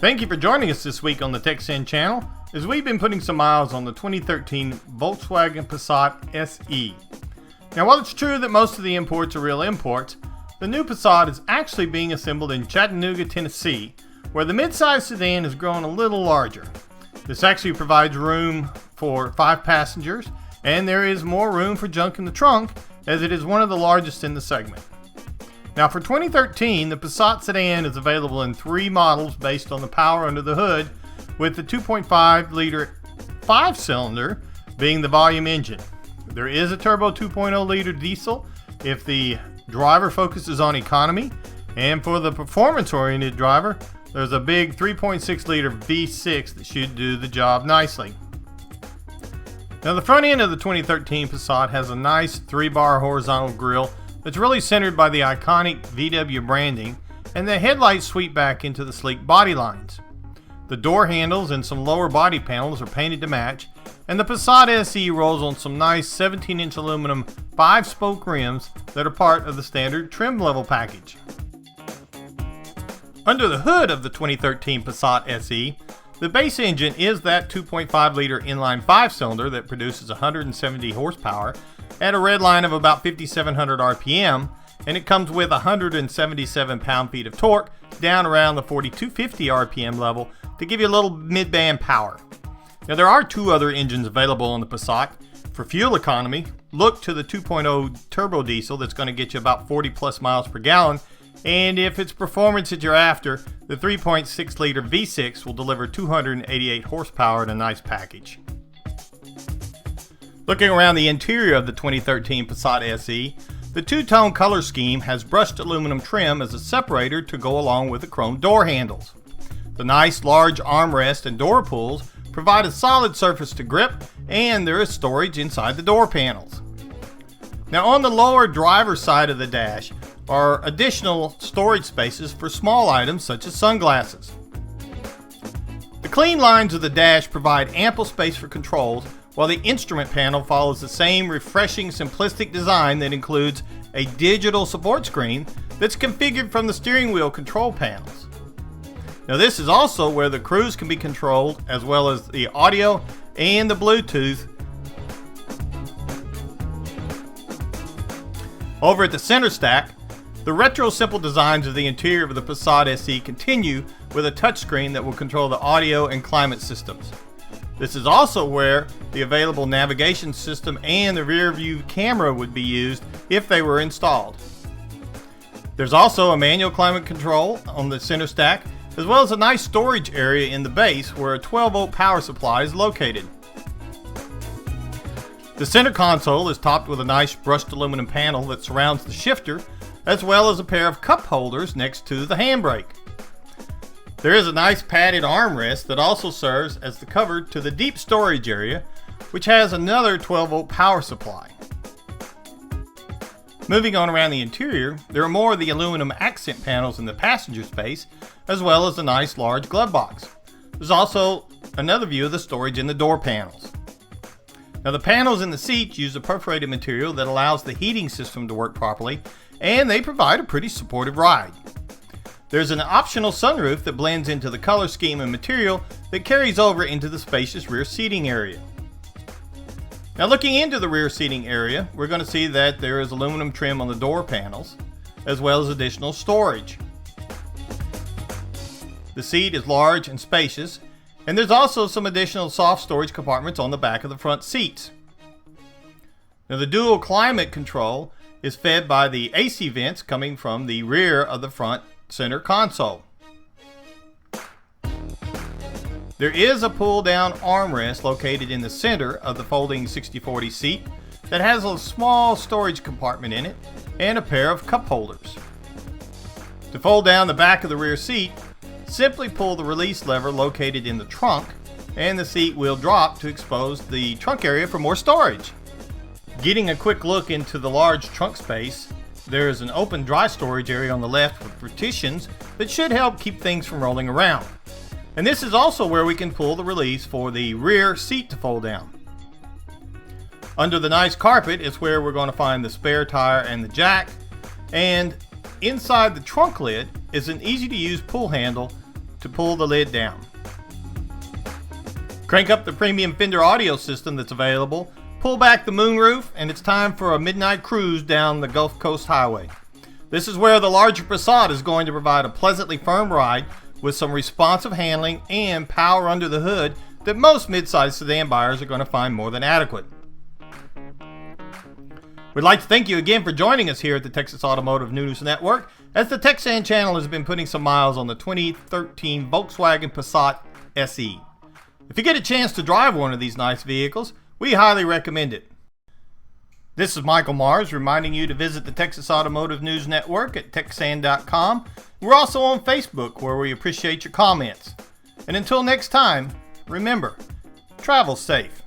Thank you for joining us this week on the theTXANNchannel as we've been putting some miles on the 2013 Volkswagen Passat SE. Now, while it's true that most of the imports are real imports, the new Passat is actually being assembled in Chattanooga, Tennessee, where the midsize sedan has grown a little larger. This actually provides room for 5 passengers, and there is more room for junk in the trunk as it is one of the largest in the segment. Now for 2013, the Passat sedan is available in 3 models based on the power under the hood, with the 2.5 liter 5-cylinder being the volume engine. There is a turbo 2.0 liter diesel if the driver focuses on economy, and for the performance-oriented driver, there's a big 3.6 liter V6 that should do the job nicely. Now the front end of the 2013 Passat has a nice 3-bar horizontal grille that's really centered by the iconic VW branding, and the headlights sweep back into the sleek body lines. The door handles and some lower body panels are painted to match, and the Passat SE rolls on some nice 17-inch aluminum 5-spoke rims that are part of the standard trim level package. Under the hood of the 2013 Passat SE, the base engine is that 2.5 liter inline 5-cylinder that produces 170 horsepower at a red line of about 5,700 RPM, and it comes with 177 pound-feet of torque down around the 4,250 RPM level to give you a little mid-band power. Now there are 2 other engines available on the Passat. For fuel economy, look to the 2.0 turbo diesel that's going to get you about 40 plus miles per gallon, and if it's performance that you're after, the 3.6 liter V6 will deliver 288 horsepower in a nice package. Looking around the interior of the 2013 Passat SE, the 2-tone color scheme has brushed aluminum trim as a separator to go along with the chrome door handles. The nice large armrest and door pulls provide a solid surface to grip, and there is storage inside the door panels. Now on the lower driver's side of the dash are additional storage spaces for small items such as sunglasses. The clean lines of the dash provide ample space for controls, while the instrument panel follows the same refreshing, simplistic design that includes a digital support screen that's configured from the steering wheel control panels. Now this is also where the cruise can be controlled, as well as the audio and the Bluetooth. Over at the center stack, the retro simple designs of the interior of the Passat SE continue with a touchscreen that will control the audio and climate systems. This is also where the available navigation system and the rear view camera would be used if they were installed. There's also a manual climate control on the center stack, as well as a nice storage area in the base where a 12-volt power supply is located. The center console is topped with a nice brushed aluminum panel that surrounds the shifter, as well as a pair of cup holders next to the handbrake. There is a nice padded armrest that also serves as the cover to the deep storage area, which has another 12-volt power supply. Moving on around the interior, there are more of the aluminum accent panels in the passenger space, as well as a nice large glove box. There's also another view of the storage in the door panels. Now the panels in the seats use a perforated material that allows the heating system to work properly, and they provide a pretty supportive ride. There's an optional sunroof that blends into the color scheme and material that carries over into the spacious rear seating area. Now looking into the rear seating area, we're going to see that there is aluminum trim on the door panels, as well as additional storage. The seat is large and spacious, and there's also some additional soft storage compartments on the back of the front seats. Now the dual climate control is fed by the AC vents coming from the rear of the front center console. There is a pull-down armrest located in the center of the folding 60/40 seat that has a small storage compartment in it and a pair of cup holders. To fold down the back of the rear seat, simply pull the release lever located in the trunk, and the seat will drop to expose the trunk area for more storage. Getting a quick look into the large trunk space, there is an open dry storage area on the left with partitions that should help keep things from rolling around. And this is also where we can pull the release for the rear seat to fold down. Under the nice carpet is where we're going to find the spare tire and the jack, and inside the trunk lid is an easy to use pull handle to pull the lid down. Crank up the premium Fender audio system that's available, pull back the moonroof, and it's time for a midnight cruise down the Gulf Coast Highway. This is where the larger Passat is going to provide a pleasantly firm ride with some responsive handling and power under the hood that most midsize sedan buyers are going to find more than adequate. We'd like to thank you again for joining us here at the Texas Automotive News Network, as the TXANNchannel has been putting some miles on the 2013 Volkswagen Passat SE. If you get a chance to drive one of these nice vehicles, we highly recommend it. This is Michael Mars reminding you to visit the Texas Automotive News Network at TXANN.com. We're also on Facebook, where we appreciate your comments. And until next time, remember, travel safe.